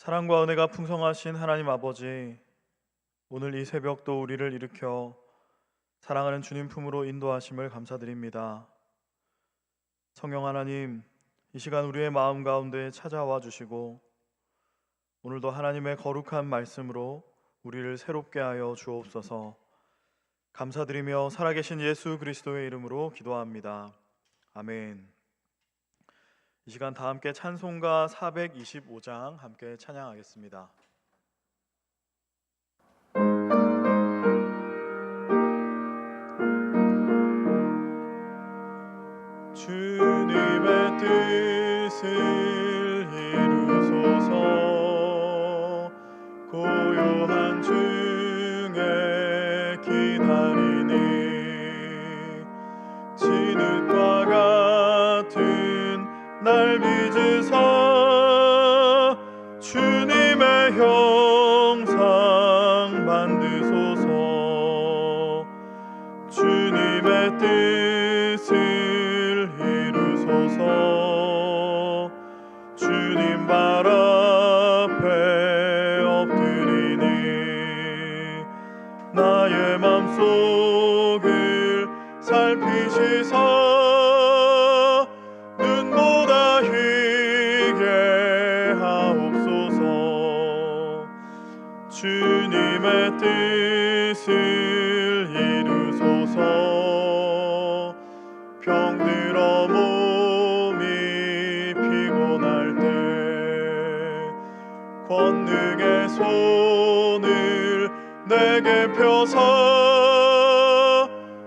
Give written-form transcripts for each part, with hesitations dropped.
사랑과 은혜가 풍성하신 하나님 아버지, 오늘 이 새벽도 우리를 일으켜 사랑하는 주님 품으로 인도하심을 감사드립니다. 성령 하나님, 이 시간 우리의 마음 가운데 찾아와 주시고 오늘도 하나님의 거룩한 말씀으로 우리를 새롭게 하여 주옵소서. 감사드리며 살아계신 예수 그리스도의 이름으로 기도합니다. 아멘. 이 시간 다 함께 찬송가 425장 함께 찬양하겠습니다. 주님의 뜻을 이루소서. 고요한 중에 기다리니 진흙과 같은 날 빚으사 주님의 형상 만드소서. 주님의 뜻을 이루소서. 주님 발 앞에 엎드리니 나의 맘속을 살피시사 눈보다 희게 하옵소서. 주님의 뜻을 이루소서. 병들어 몸이 피곤할 때 권능의 손을 내게 펴사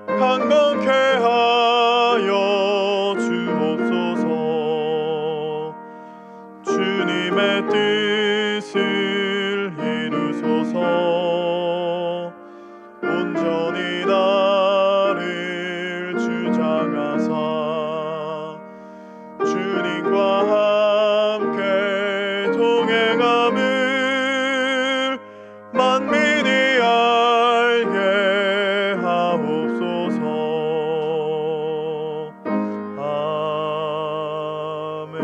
강건케 하여 주옵소서. 주님의 뜻을 이루소서. 온전히 나를 주장하사 주님과 함께 동행함을 만민이 알게 하옵소서. 아멘.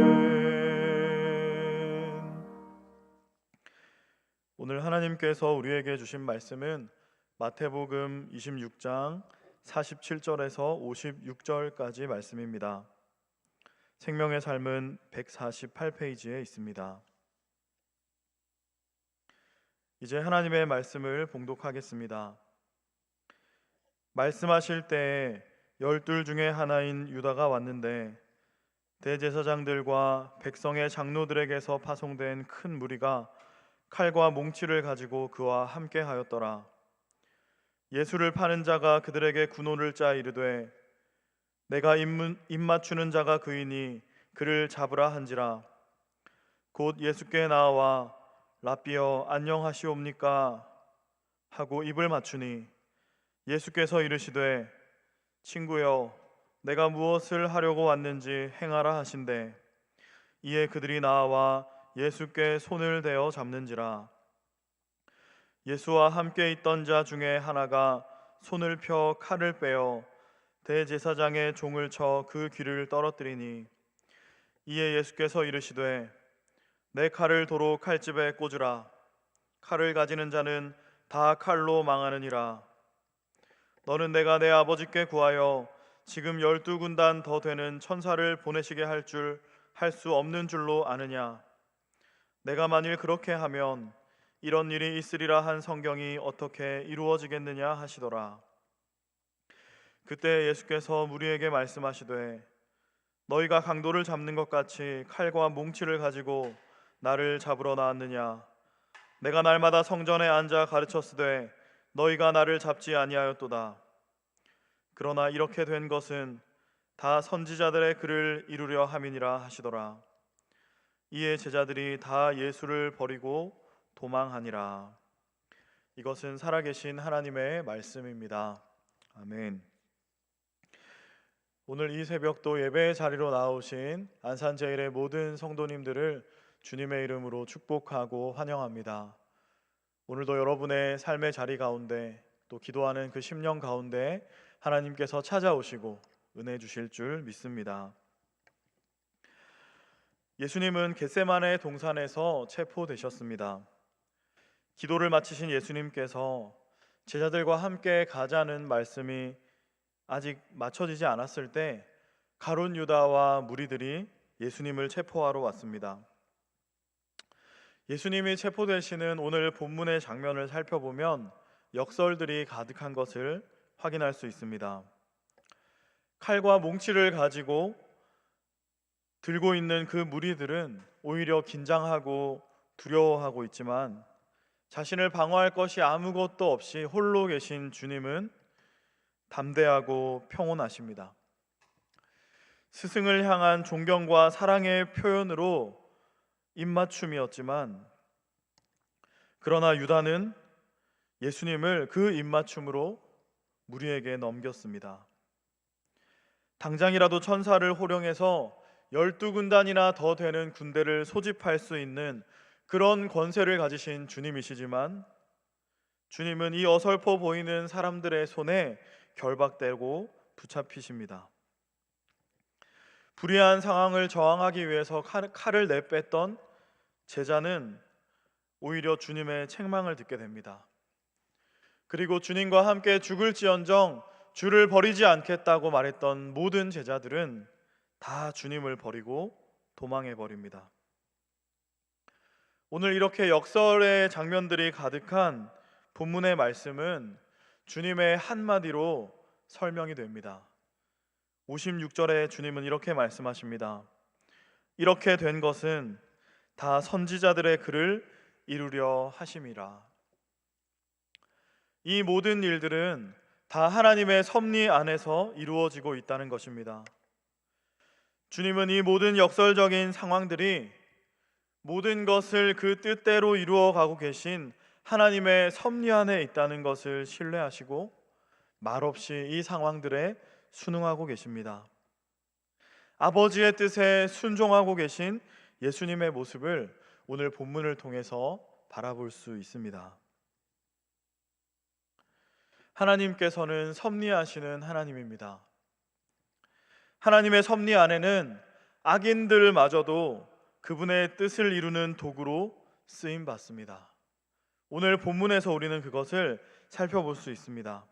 오늘 하나님께서 우리에게 주신 말씀은 마태복음 26장 47절에서 56절까지 말씀입니다. 생명의 삶은 148페이지에 있습니다. 이제 하나님의 말씀을 봉독하겠습니다. 말씀하실 때에 12 중에 하나인 유다가 왔는데 대제사장들과 백성의 장로들에게서 파송된 큰 무리가 칼과 몽치를 가지고 그와 함께 하였더라. 예수를 파는 자가 그들에게 군호를 짜 이르되 내가 입맞추는 자가 그이니 그를 잡으라 한지라. 곧 예수께 나와 랍비여 안녕하시옵니까 하고 입을 맞추니 예수께서 이르시되 친구여 내가 무엇을 하려고 왔는지 행하라 하신대. 이에 그들이 나와 예수께 손을 대어 잡는지라. 예수와 함께 있던 자 중에 하나가 손을 펴 칼을 빼어 대제사장의 종을 쳐 그 귀를 떨어뜨리니 이에 예수께서 이르시되 내 칼을 도로 칼집에 꽂으라. 칼을 가지는 자는 다 칼로 망하느니라. 너는 내가 내 아버지께 구하여 지금 12군단 더 되는 천사를 보내시게 할 수 없는 줄로 아느냐. 내가 만일 그렇게 하면 이런 일이 있으리라 한 성경이 어떻게 이루어지겠느냐 하시더라. 그때 예수께서 무리에게 말씀하시되 너희가 강도를 잡는 것 같이 칼과 몽치를 가지고 나를 잡으러 나왔느냐. 내가 날마다 성전에 앉아 가르쳤으되 너희가 나를 잡지 아니하였도다. 그러나 이렇게 된 것은 다 선지자들의 글을 이루려 함이니라 하시더라. 이에 제자들이 다 예수를 버리고 도망하니라. 이것은 살아계신 하나님의 말씀입니다. 아멘. 오늘 이 새벽도 예배의 자리로 나오신 안산제일의 모든 성도님들을 주님의 이름으로 축복하고 환영합니다. 오늘도 여러분의 삶의 자리 가운데 또 기도하는 그 심령 가운데 하나님께서 찾아오시고 은혜 주실 줄 믿습니다. 예수님은 겟세마네 동산에서 체포되셨습니다. 기도를 마치신 예수님께서 제자들과 함께 가자는 말씀이 아직 맞춰지지 않았을 때 가룟 유다와 무리들이 예수님을 체포하러 왔습니다. 예수님이 체포되시는 오늘 본문의 장면을 살펴보면 역설들이 가득한 것을 확인할 수 있습니다. 칼과 몽치를 가지고 들고 있는 그 무리들은 오히려 긴장하고 두려워하고 있지만 자신을 방어할 것이 아무것도 없이 홀로 계신 주님은 담대하고 평온하십니다. 스승을 향한 존경과 사랑의 표현으로 입맞춤이었지만, 그러나 유다는 예수님을 그 입맞춤으로 무리에게 넘겼습니다. 당장이라도 천사를 호령해서 12군단이나 더 되는 군대를 소집할 수 있는 그런 권세를 가지신 주님이시지만, 주님은 이 어설퍼 보이는 사람들의 손에 결박되고 붙잡히십니다. 불의한 상황을 저항하기 위해서 칼을 내뺐던 제자는 오히려 주님의 책망을 듣게 됩니다. 그리고 주님과 함께 죽을지언정 주를 버리지 않겠다고 말했던 모든 제자들은 다 주님을 버리고 도망해 버립니다. 오늘 이렇게 역설의 장면들이 가득한 본문의 말씀은 주님의 한마디로 설명이 됩니다. 56절에 주님은 이렇게 말씀하십니다. 이렇게 된 것은 다 선지자들의 글을 이루려 하심이라. 이 모든 일들은 다 하나님의 섭리 안에서 이루어지고 있다는 것입니다. 주님은 이 모든 역설적인 상황들이 모든 것을 그 뜻대로 이루어가고 계신 하나님의 섭리 안에 있다는 것을 신뢰하시고 말없이 이 상황들에 순응하고 계십니다. 아버지의 뜻에 순종하고 계신 예수님의 모습을 오늘 본문을 통해서 바라볼 수 있습니다. 하나님께서는 섭리하시는 하나님입니다. 하나님의 섭리 안에는 악인들마저도 그분의 뜻을 이루는 도구로 쓰임 받습니다. 오늘 본문에서 우리는 그것을 살펴볼 수 있습니다.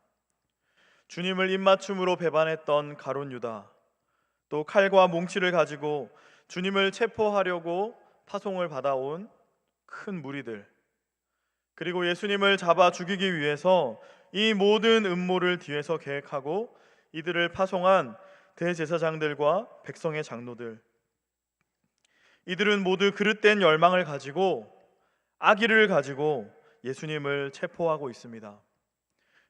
주님을 입맞춤으로 배반했던 가룟 유다, 또 칼과 몽치를 가지고 주님을 체포하려고 파송을 받아온 큰 무리들, 그리고 예수님을 잡아 죽이기 위해서 이 모든 음모를 뒤에서 계획하고 이들을 파송한 대제사장들과 백성의 장로들, 이들은 모두 그릇된 열망을 가지고 악의를 가지고 예수님을 체포하고 있습니다.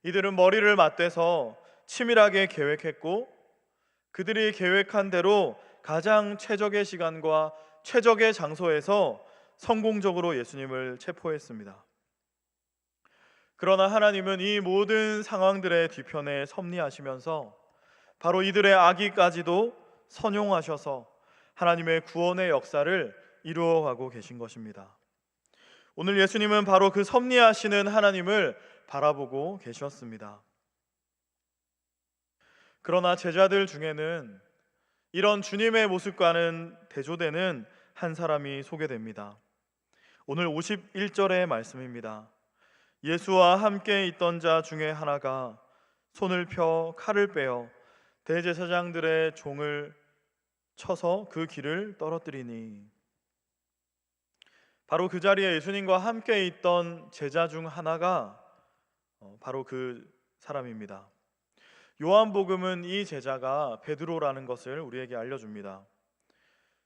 이들은 머리를 맞대서 치밀하게 계획했고 그들이 계획한 대로 가장 최적의 시간과 최적의 장소에서 성공적으로 예수님을 체포했습니다. 그러나 하나님은 이 모든 상황들의 뒤편에 섭리하시면서 바로 이들의 악의까지도 선용하셔서 하나님의 구원의 역사를 이루어가고 계신 것입니다. 오늘 예수님은 바로 그 섭리하시는 하나님을 바라보고 계셨습니다. 그러나 제자들 중에는 이런 주님의 모습과는 대조되는 한 사람이 소개됩니다. 오늘 51절의 말씀입니다. 예수와 함께 있던 자 중에 하나가 손을 펴 칼을 빼어 대제사장들의 종을 쳐서 그 길을 떨어뜨리니. 바로 그 자리에 예수님과 함께 있던 제자 중 하나가 바로 그 사람입니다. 요한복음은 이 제자가 베드로라는 것을 우리에게 알려줍니다.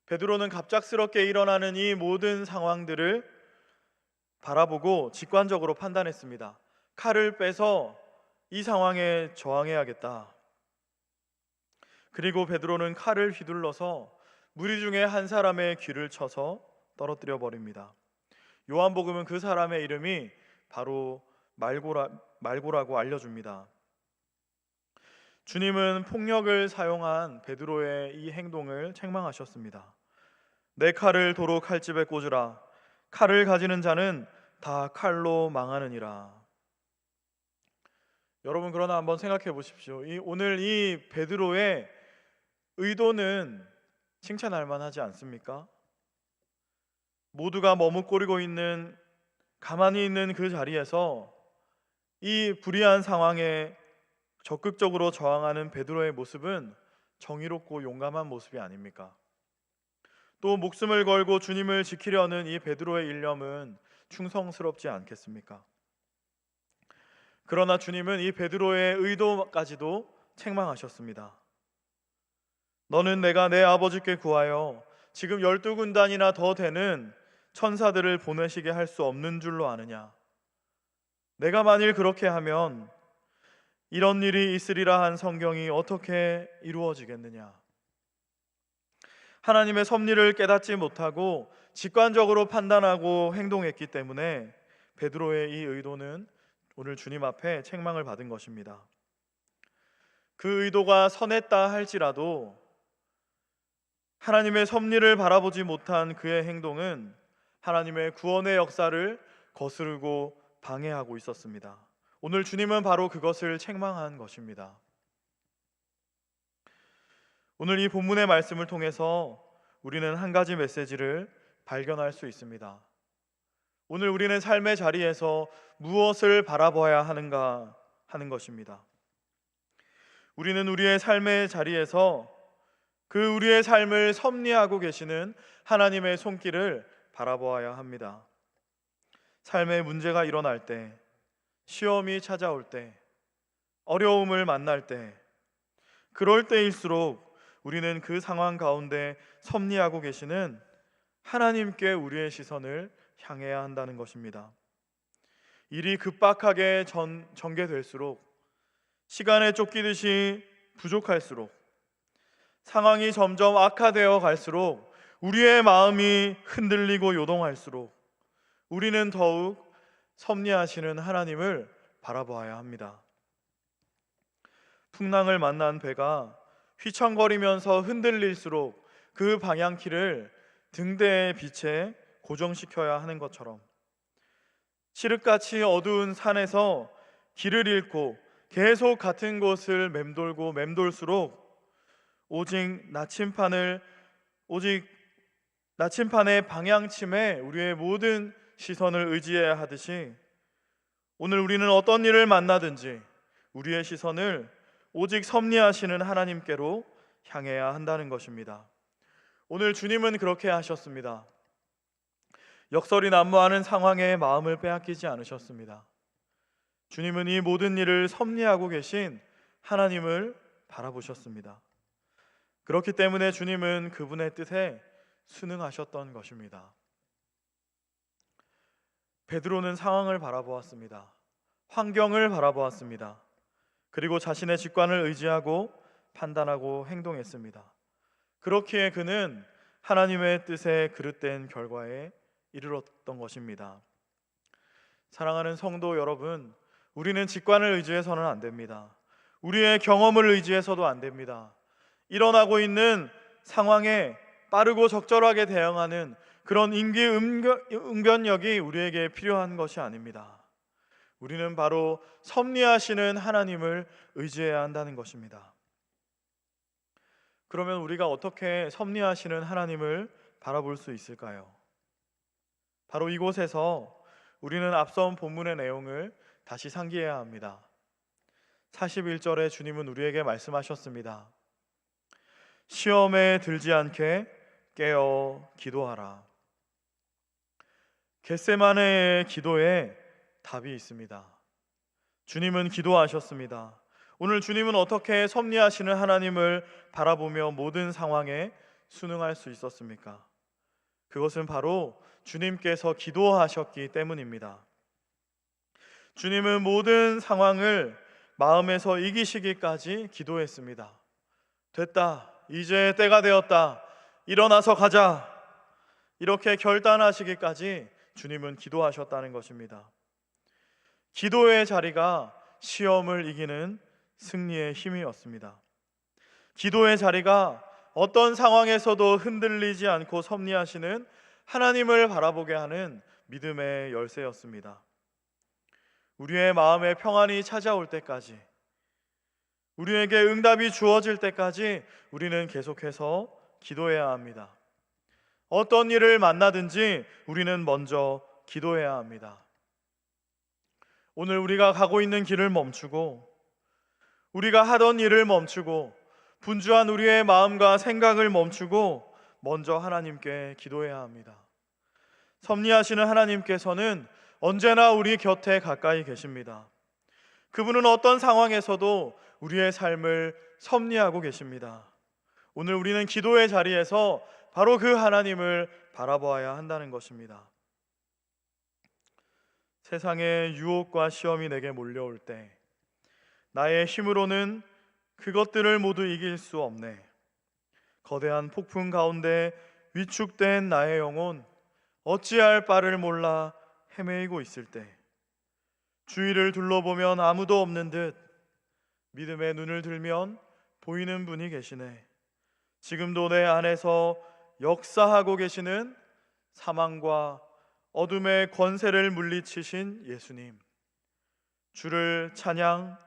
베드로는 갑작스럽게 일어나는 이 모든 상황들을 바라보고 직관적으로 판단했습니다. 칼을 빼서 이 상황에 저항해야겠다. 그리고 베드로는 칼을 휘둘러서 무리 중에 한 사람의 귀를 쳐서 떨어뜨려 버립니다. 요한복음은 그 사람의 이름이 바로 말고라고 알려줍니다. 주님은 폭력을 사용한 베드로의 이 행동을 책망하셨습니다. 내 칼을 도로 칼집에 꽂으라. 칼을 가지는 자는 다 칼로 망하느니라. 여러분, 그러나 한번 생각해 보십시오. 오늘 이 베드로의 의도는 칭찬할 만하지 않습니까? 모두가 머뭇거리고 있는, 가만히 있는 그 자리에서 이 불의한 상황에 적극적으로 저항하는 베드로의 모습은 정의롭고 용감한 모습이 아닙니까? 또 목숨을 걸고 주님을 지키려는 이 베드로의 일념은 충성스럽지 않겠습니까? 그러나 주님은 이 베드로의 의도까지도 책망하셨습니다. 너는 내가 내 아버지께 구하여 지금 12군단이나 더 되는 천사들을 보내시게 할 수 없는 줄로 아느냐? 내가 만일 그렇게 하면 이런 일이 있으리라 한 성경이 어떻게 이루어지겠느냐? 하나님의 섭리를 깨닫지 못하고 직관적으로 판단하고 행동했기 때문에 베드로의 이 의도는 오늘 주님 앞에 책망을 받은 것입니다. 그 의도가 선했다 할지라도 하나님의 섭리를 바라보지 못한 그의 행동은 하나님의 구원의 역사를 거스르고 방해하고 있었습니다. 오늘 주님은 바로 그것을 책망한 것입니다. 오늘 이 본문의 말씀을 통해서 우리는 한 가지 메시지를 발견할 수 있습니다. 오늘 우리는 삶의 자리에서 무엇을 바라봐야 하는가 하는 것입니다. 우리는 우리의 삶의 자리에서 그 우리의 삶을 섭리하고 계시는 하나님의 손길을 바라보아야 합니다. 삶의 문제가 일어날 때, 시험이 찾아올 때, 어려움을 만날 때, 그럴 때일수록 우리는 그 상황 가운데 섭리하고 계시는 하나님께 우리의 시선을 향해야 한다는 것입니다. 일이 급박하게 전개될수록, 시간에 쫓기듯이 부족할수록, 상황이 점점 악화되어 갈수록 우리의 마음이 흔들리고 요동할수록 우리는 더욱 섭리하시는 하나님을 바라보아야 합니다. 풍랑을 만난 배가 휘청거리면서 흔들릴수록 그 방향키를 등대의 빛에 고정시켜야 하는 것처럼 칠흑같이 어두운 산에서 길을 잃고 계속 같은 곳을 맴돌고 맴돌수록 오직 나침판의 방향침에 우리의 모든 시선을 의지해야 하듯이 오늘 우리는 어떤 일을 만나든지 우리의 시선을 오직 섭리하시는 하나님께로 향해야 한다는 것입니다. 오늘 주님은 그렇게 하셨습니다. 역설이 난무하는 상황에 마음을 빼앗기지 않으셨습니다. 주님은 이 모든 일을 섭리하고 계신 하나님을 바라보셨습니다. 그렇기 때문에 주님은 그분의 뜻에 순응하셨던 것입니다. 베드로는 상황을 바라보았습니다. 환경을 바라보았습니다. 그리고 자신의 직관을 의지하고 판단하고 행동했습니다. 그렇기에 그는 하나님의 뜻에 그릇된 결과에 이르렀던 것입니다. 사랑하는 성도 여러분, 우리는 직관을 의지해서는 안 됩니다. 우리의 경험을 의지해서도 안 됩니다. 일어나고 있는 상황에 빠르고 적절하게 대응하는 그런 응변력이 우리에게 필요한 것이 아닙니다. 우리는 바로 섭리하시는 하나님을 의지해야 한다는 것입니다. 그러면 우리가 어떻게 섭리하시는 하나님을 바라볼 수 있을까요? 바로 이곳에서 우리는 앞선 본문의 내용을 다시 상기해야 합니다. 41절에 주님은 우리에게 말씀하셨습니다. 시험에 들지 않게 깨어 기도하라. 겟세마네의 기도에 답이 있습니다. 주님은 기도하셨습니다. 오늘 주님은 어떻게 섭리하시는 하나님을 바라보며 모든 상황에 순응할 수 있었습니까? 그것은 바로 주님께서 기도하셨기 때문입니다. 주님은 모든 상황을 마음에서 이기시기까지 기도했습니다. 됐다, 이제 때가 되었다, 일어나서 가자, 이렇게 결단하시기까지 주님은 기도하셨다는 것입니다. 기도의 자리가 시험을 이기는 승리의 힘이었습니다. 기도의 자리가 어떤 상황에서도 흔들리지 않고 섭리하시는 하나님을 바라보게 하는 믿음의 열쇠였습니다. 우리의 마음에 평안이 찾아올 때까지, 우리에게 응답이 주어질 때까지 우리는 계속해서 기도해야 합니다. 어떤 일을 만나든지 우리는 먼저 기도해야 합니다. 오늘 우리가 가고 있는 길을 멈추고, 우리가 하던 일을 멈추고, 분주한 우리의 마음과 생각을 멈추고 먼저 하나님께 기도해야 합니다. 섭리하시는 하나님께서는 언제나 우리 곁에 가까이 계십니다. 그분은 어떤 상황에서도 우리의 삶을 섭리하고 계십니다. 오늘 우리는 기도의 자리에서 바로 그 하나님을 바라보아야 한다는 것입니다. 세상의 유혹과 시험이 내게 몰려올 때 나의 힘으로는 그것들을 모두 이길 수 없네. 거대한 폭풍 가운데 위축된 나의 영혼, 어찌할 바를 몰라 헤매이고 있을 때, 주위를 둘러보면 아무도 없는 듯 믿음의 눈을 들면 보이는 분이 계시네. 지금도 내 안에서 역사하고 계시는 사망과 어둠의 권세를 물리치신 예수님, 주를 찬양,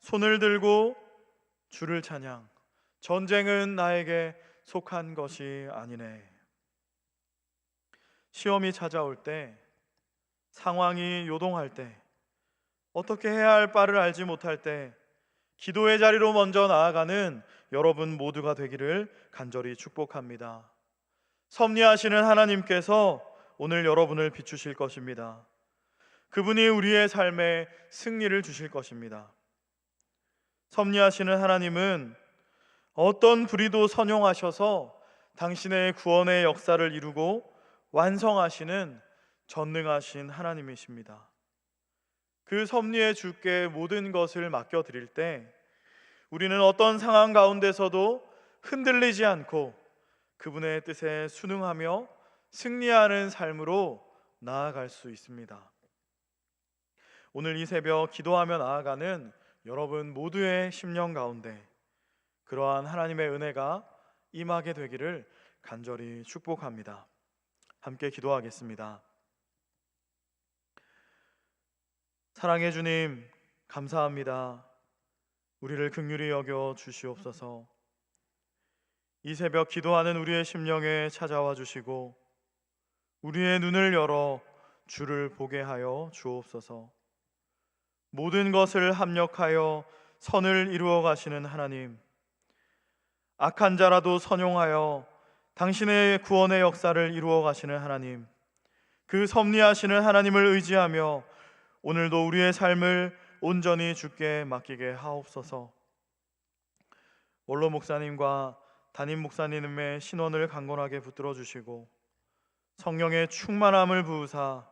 손을 들고 주를 찬양. 전쟁은 나에게 속한 것이 아니네. 시험이 찾아올 때, 상황이 요동할 때, 어떻게 해야 할 바를 알지 못할 때 기도의 자리로 먼저 나아가는 여러분 모두가 되기를 간절히 축복합니다. 섭리하시는 하나님께서 오늘 여러분을 비추실 것입니다. 그분이 우리의 삶에 승리를 주실 것입니다. 섭리하시는 하나님은 어떤 불의도 선용하셔서 당신의 구원의 역사를 이루고 완성하시는 전능하신 하나님이십니다. 그 섭리의 주께 모든 것을 맡겨드릴 때 우리는 어떤 상황 가운데서도 흔들리지 않고 그분의 뜻에 순응하며 승리하는 삶으로 나아갈 수 있습니다. 오늘 이 새벽 기도하며 나아가는 여러분 모두의 심령 가운데 그러한 하나님의 은혜가 임하게 되기를 간절히 축복합니다. 함께 기도하겠습니다. 사랑해 주님, 감사합니다. 우리를 긍휼히 여겨 주시옵소서. 이 새벽 기도하는 우리의 심령에 찾아와 주시고 우리의 눈을 열어 주를 보게 하여 주옵소서. 모든 것을 합력하여 선을 이루어 가시는 하나님, 악한 자라도 선용하여 당신의 구원의 역사를 이루어 가시는 하나님, 그 섭리하시는 하나님을 의지하며 오늘도 우리의 삶을 온전히 주께 맡기게 하옵소서. 원로 목사님과 담임 목사님의 신원을 강건하게 붙들어 주시고 성령의 충만함을 부으사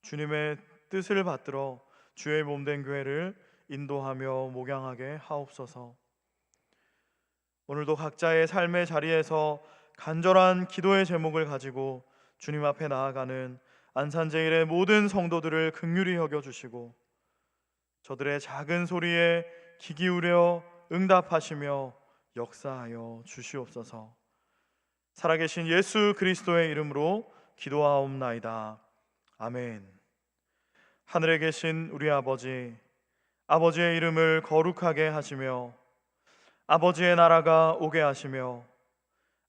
주님의 뜻을 받들어 주의 몸된 교회를 인도하며 목양하게 하옵소서. 오늘도 각자의 삶의 자리에서 간절한 기도의 제목을 가지고 주님 앞에 나아가는 안산제일의 모든 성도들을 긍휼히 여겨주시고 저들의 작은 소리에 귀 기울여 응답하시며 역사하여 주시옵소서. 살아계신 예수 그리스도의 이름으로 기도하옵나이다. 아멘. 하늘에 계신 우리 아버지, 아버지의 이름을 거룩하게 하시며 아버지의 나라가 오게 하시며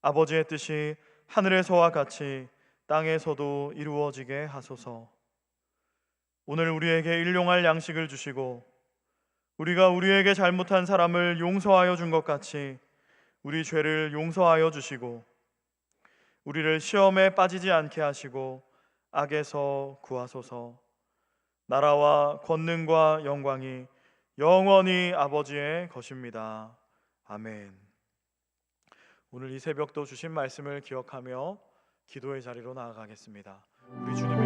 아버지의 뜻이 하늘에서와 같이 땅에서도 이루어지게 하소서. 오늘 우리에게 일용할 양식을 주시고 우리가 우리에게 잘못한 사람을 용서하여 준 것 같이 우리 죄를 용서하여 주시고 우리를 시험에 빠지지 않게 하시고 악에서 구하소서. 나라와 권능과 영광이 영원히 아버지의 것입니다. 아멘. 오늘 이 새벽도 주신 말씀을 기억하며 기도의 자리로 나아가겠습니다. 우리 주님